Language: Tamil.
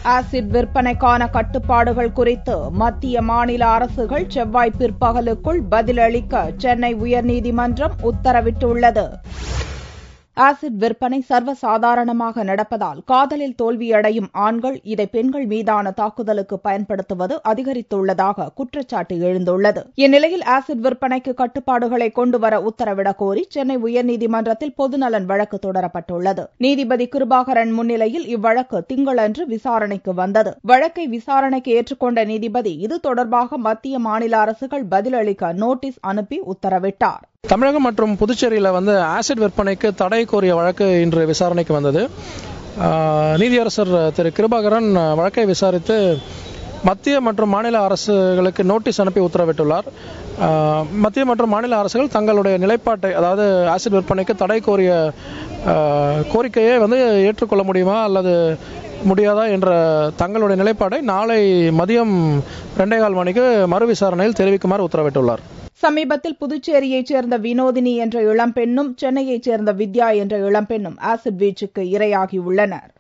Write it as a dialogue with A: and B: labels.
A: ஆசிட் விற்பனைக்கான கட்டுப்பாடுகள் குறித்து மத்திய மாநில அரசுகள் செவ்வாய் பிற்பகலுக்குள் பதிலளிக்க சென்னை உயர்நீதிமன்றம் உத்தரவிட்டுள்ளது. ஆசிட் விற்பனை சர்வசாதாரணமாக நடப்பதால் காதலில் தோல்வியடையும் ஆண்கள் இதை பெண்கள் மீதான தாக்குதலுக்கு பயன்படுத்துவது அதிகரித்துள்ளதாக குற்றச்சாட்டு எழுந்துள்ளது. இந்நிலையில் ஆசிட் விற்பனைக்கு கட்டுப்பாடுகளை கொண்டுவர உத்தரவிடக் கோரி சென்னை உயர்நீதிமன்றத்தில் பொதுநலன் வழக்கு தொடரப்பட்டுள்ளது. நீதிபதி கிருபாகரன் முன்னிலையில் இவ்வழக்கு திங்களன்று விசாரணைக்கு வந்தது. வழக்கை விசாரணைக்கு ஏற்றுக்கொண்ட நீதிபதி இது தொடர்பாக மத்திய மாநில அரசுகள் பதிலளிக்க நோட்டீஸ் அனுப்பி உத்தரவிட்டார்.
B: தமிழகம் மற்றும் புதுச்சேரியில் ஆசிட் விற்பனைக்கு தடை கோரிய வழக்கு இன்று விசாரணைக்கு வந்தது. நீதியரசர் திரு கிருபாகரன் வழக்கை விசாரித்து மத்திய மற்றும் மாநில அரசுகளுக்கு நோட்டீஸ் அனுப்பி உத்தரவிட்டுள்ளார். மத்திய மற்றும் மாநில அரசுகள் தங்களுடைய நிலைப்பாட்டை, அதாவது ஆசிட் விற்பனைக்கு தடை கோரிய கோரிக்கையை ஏற்றுக்கொள்ள முடியுமா அல்லது முடியாதா என்ற தங்களுடைய நிலைப்பாட்டை நாளை மதியம் 2:15 மணிக்கு மறு விசாரணையில் தெரிவிக்குமாறு உத்தரவிட்டுள்ளார்.
A: சமீபத்தில் புதுச்சேரியைச் சேர்ந்த வினோதினி என்ற இளம்பெண்ணும் சென்னையைச் சேர்ந்த வித்யா என்ற இளம்பெண்ணும் ஆசிட் வீச்சுக்கு இரையாகியுள்ளனர்.